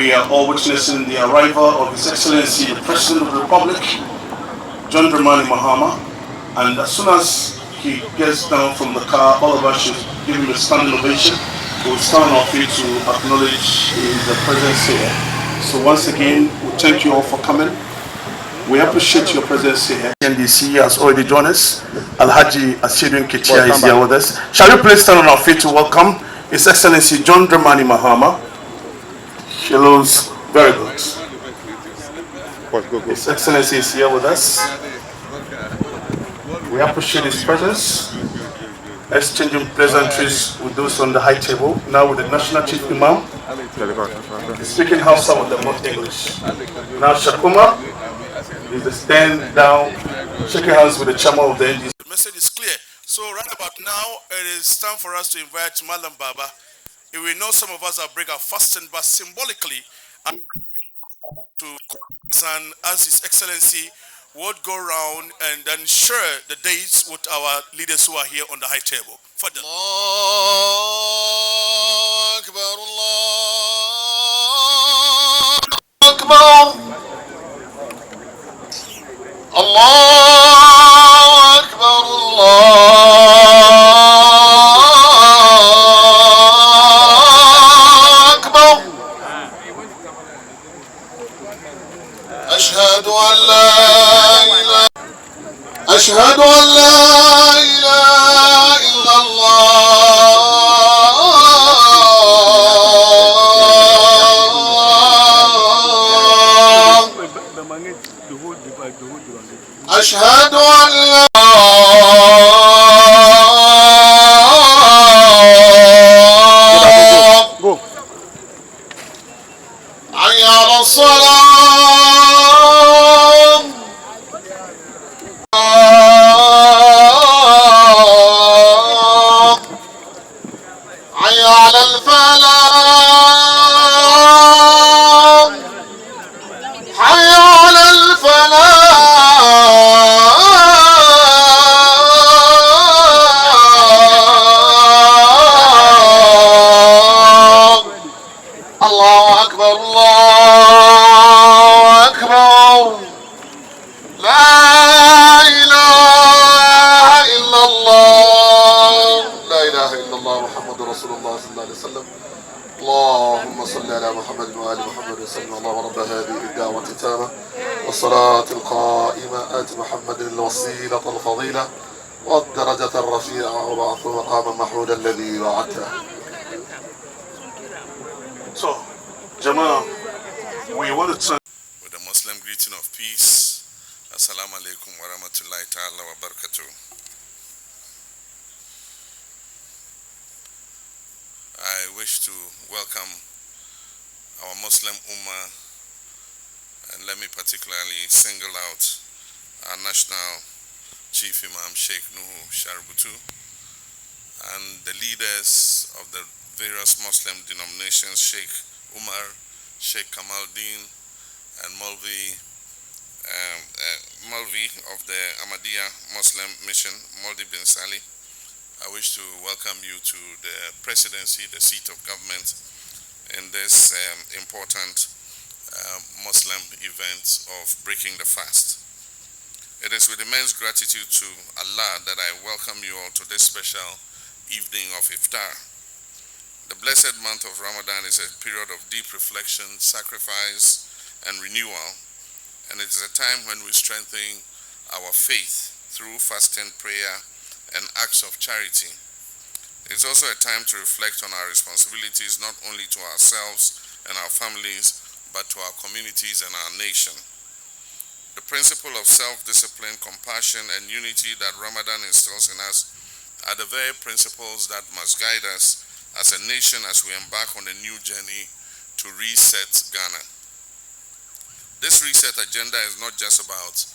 we are all witnessing the arrival of His Excellency, the President of the Republic, John Dramani Mahama. And as soon as he gets down from the car, all of us should give him a standing ovation. We'll stand on our feet to acknowledge the presence here. So once again, we thank you all for coming. We appreciate your presence here. NDC has already joined us. Alhaji Asidun Ketia is here with us. Shall we please stand on our feet to welcome His Excellency John Dramani Mahama? Hello, very good. His Excellency is here with us. We appreciate his presence. Exchanging pleasantries with those on the high table. Now with the National Chief Imam. Speaking Hausa with them, not English. Now Shakuma is the stand down, shaking hands with the chairman of the NDC. The message is clear. So right about now, it is time for us to invite Malam Baba. We know some of us are break our fasting, but symbolically, to as His Excellency would go around and then share the dates with our leaders who are here on the high table. Further. Allah Akbar, Allah Akbar, Allah Akbar, Allah Akbar. أشهد أن لا إله أشهد أن لا إله إلا الله أشهد أن لا حي على الصلاة حي على الفلاح حي على الفلاح الله أكبر الله أكبر لا إله إلا الله لا إله إلا الله محمد رسول الله صلى الله عليه وسلم اللهم صل على محمد وآل محمد وسلم اللهم رب هذه الدعوة التامة والصلاة القائمة آت محمد الوسيلة الفضيلة والدرجة الرفيعة وبعث مقاما محمودا الذي وعدته. So, Jamal, we want to turn with a Muslim greeting of peace. Assalamu alaikum wa rahmatullahi ta'ala wa barakatuh. I wish to welcome our Muslim Ummah, and let me particularly single out our National Chief Imam Sheikh Nuhu Sharbutu and the leaders of the various Muslim denominations, Sheikh Umar, Sheikh Kamaldeen, and Mulvi of the Ahmadiyya Muslim Mission, Muldi bin Sali. I wish to welcome you to the presidency, the seat of government, in this important Muslim event of breaking the fast. It is with immense gratitude to Allah that I welcome you all to this special evening of iftar. The blessed month of Ramadan is a period of deep reflection, sacrifice, and renewal, and it is a time when we strengthen our faith through fasting, prayer, and acts of charity. It's also a time to reflect on our responsibilities not only to ourselves and our families, but to our communities and our nation. The principle of self-discipline, compassion, and unity that Ramadan instills in us are the very principles that must guide us as a nation as we embark on a new journey to reset Ghana. This reset agenda is not just about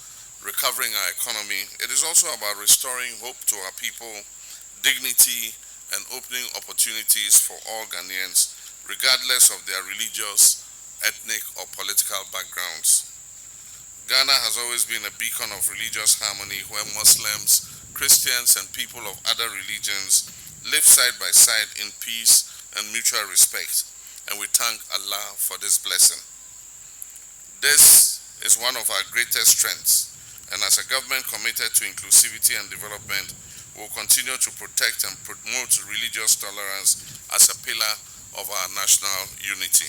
recovering our economy, it is also about restoring hope to our people, dignity, and opening opportunities for all Ghanaians, regardless of their religious, ethnic, or political backgrounds. Ghana has always been a beacon of religious harmony where Muslims, Christians, and people of other religions live side by side in peace and mutual respect. and we thank Allah for this blessing. This is one of our greatest strengths, and as a government committed to inclusivity and development, we will continue to protect and promote religious tolerance as a pillar of our national unity.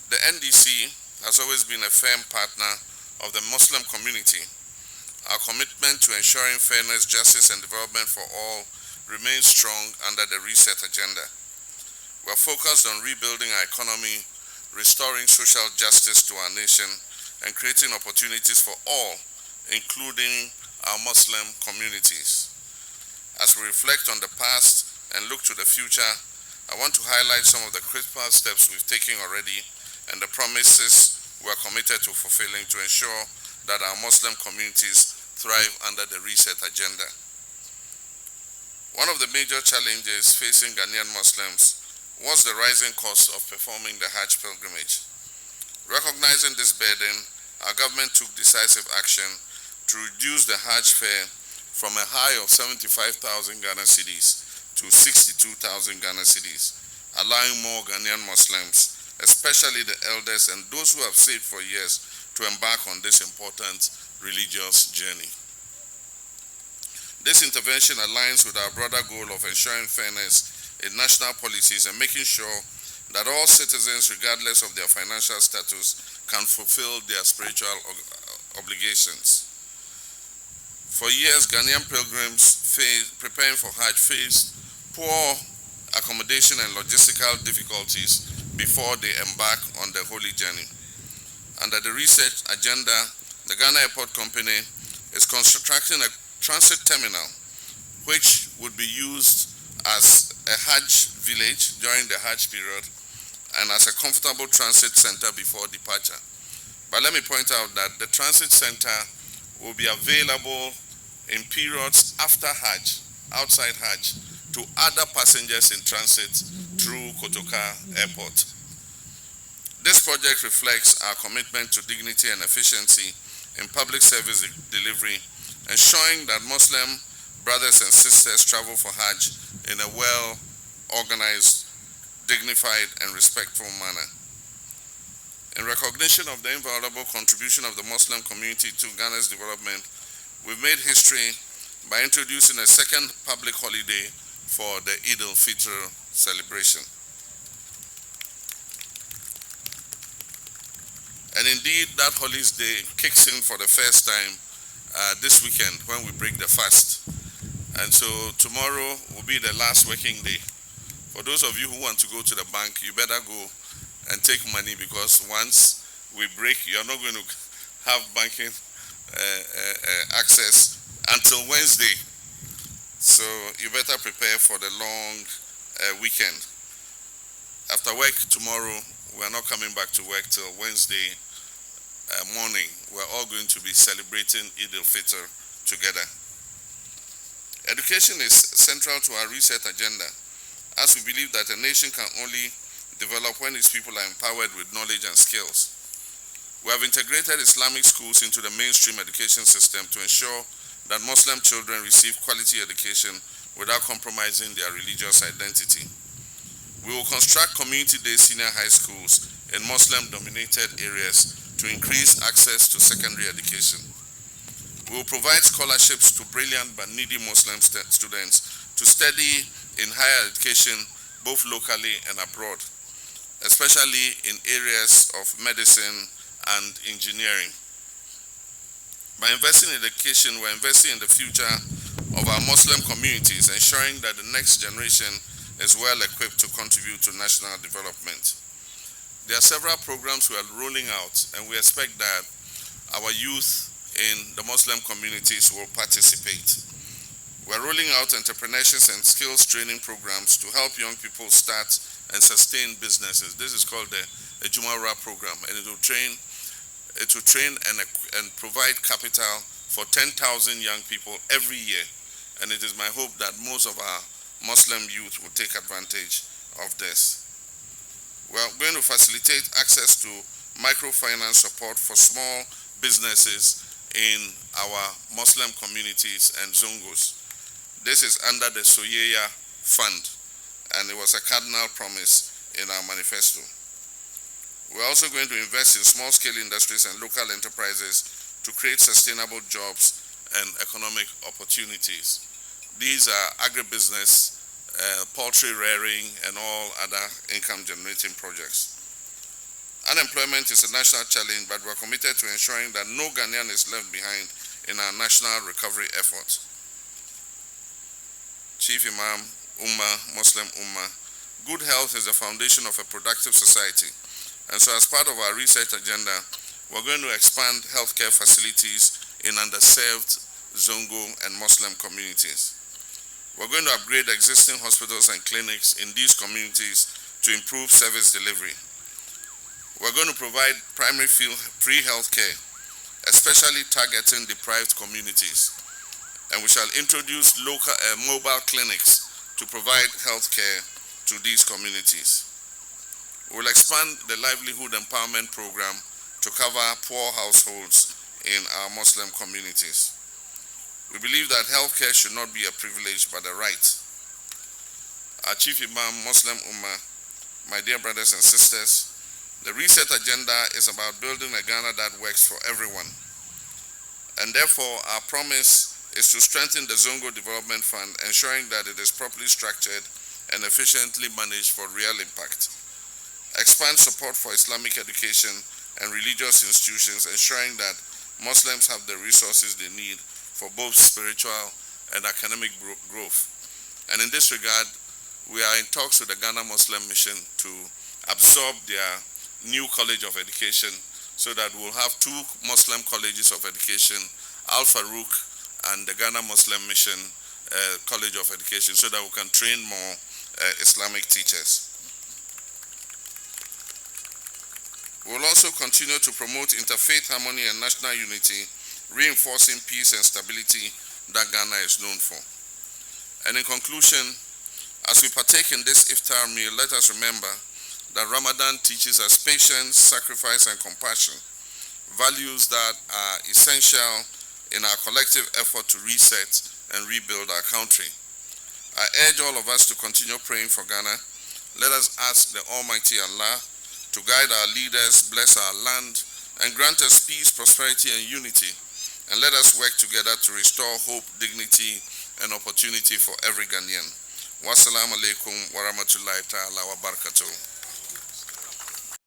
The NDC has always been a firm partner of the Muslim community. Our commitment to ensuring fairness, justice, and development for all remains strong under the Reset agenda. We are focused on rebuilding our economy, restoring social justice to our nation, and creating opportunities for all, including our Muslim communities. As we reflect on the past and look to the future, I want to highlight some of the critical steps we've taken already and the promises we are committed to fulfilling to ensure that our Muslim communities thrive under the Reset agenda. One of the major challenges facing Ghanaian Muslims was the rising cost of performing the Hajj pilgrimage. Recognizing this burden, our government took decisive action to reduce the Hajj fare from a high of 75,000 Ghana cedis to 62,000 Ghana cedis, allowing more Ghanaian Muslims, especially the elders and those who have saved for years, to embark on this important religious journey. This intervention aligns with our broader goal of ensuring fairness in national policies and making sure that all citizens, regardless of their financial status, can fulfill their spiritual obligations. For years, Ghanaian pilgrims preparing for Hajj faced poor accommodation and logistical difficulties before they embark on the holy journey. Under the Reset agenda, the Ghana Airport Company is constructing a transit terminal which would be used as a Hajj village during the Hajj period and as a comfortable transit center before departure. But let me point out that the transit center will be available in periods after Hajj, outside Hajj, to other passengers in transit through Kotoka Airport. This project reflects our commitment to dignity and efficiency in public service delivery, ensuring that Muslim brothers and sisters travel for Hajj in a well-organized, dignified, and respectful manner. In recognition of the invaluable contribution of the Muslim community to Ghana's development, we've made history by introducing a second public holiday for the Eid al-Fitr celebration. And indeed, that holiday kicks in for the first time this weekend when we break the fast. And so tomorrow will be the last working day. For those of you who want to go to the bank, you better go and take money, because once we break, you're not going to have banking access until Wednesday. So you better prepare for the long weekend. After work tomorrow, we're not coming back to work till Wednesday morning. We're all going to be celebrating Eid al-Fitr together. Education is central to our Reset agenda, as we believe that a nation can only develop when its people are empowered with knowledge and skills. We have integrated Islamic schools into the mainstream education system to ensure that Muslim children receive quality education without compromising their religious identity. We will construct community-day senior high schools in Muslim-dominated areas to increase access to secondary education. We will provide scholarships to brilliant but needy Muslim students to study in higher education both locally and abroad, especially in areas of medicine and engineering. By investing in education, we're investing in the future of our Muslim communities, ensuring that the next generation is well equipped to contribute to national development. There are several programs we are rolling out, and we expect that our youth in the Muslim communities will participate. We're rolling out entrepreneurship and skills training programs to help young people start and sustain businesses. This is called the Ejumara program, and it will train and provide capital for 10,000 young people every year. And it is my hope that most of our Muslim youth will take advantage of this. We are going to facilitate access to microfinance support for small businesses in our Muslim communities and Zongos. This is under the Soyeya Fund, and it was a cardinal promise in our manifesto. We're also going to invest in small-scale industries and local enterprises to create sustainable jobs and economic opportunities. These are agribusiness, poultry rearing, and all other income-generating projects. Unemployment is a national challenge, but we're committed to ensuring that no Ghanaian is left behind in our national recovery efforts. Chief Imam, Muslim Ummah, good health is the foundation of a productive society. And so as part of our research agenda, we're going to expand healthcare facilities in underserved Zongo and Muslim communities. We're going to upgrade existing hospitals and clinics in these communities to improve service delivery. We're going to provide primary free healthcare, especially targeting deprived communities. And we shall introduce local mobile clinics to provide healthcare to these communities. We'll expand the livelihood empowerment program to cover poor households in our Muslim communities. We believe that healthcare should not be a privilege but a right. Our Chief Imam, Muslim Ummah, my dear brothers and sisters, the reset agenda is about building a Ghana that works for everyone. And therefore, our promise is to strengthen the Zongo Development Fund, ensuring that it is properly structured and efficiently managed for real impact. Expand support for Islamic education and religious institutions, ensuring that Muslims have the resources they need for both spiritual and academic growth. And in this regard, we are in talks with the Ghana Muslim Mission to absorb their new College of Education, so that we'll have two Muslim colleges of education, Al Farouk and the Ghana Muslim Mission College of Education, so that we can train more Islamic teachers. We'll also continue to promote interfaith harmony and national unity, reinforcing peace and stability that Ghana is known for. And in conclusion, as we partake in this iftar meal, let us remember that Ramadan teaches us patience, sacrifice, and compassion, values that are essential in our collective effort to reset and rebuild our country. I urge all of us to continue praying for Ghana. Let us ask the Almighty Allah to guide our leaders, bless our land, and grant us peace, prosperity, and unity. And let us work together to restore hope, dignity, and opportunity for every Ghanaian. Wassalamu alaikum wa rahmatullahi ta'ala wa barakatuh.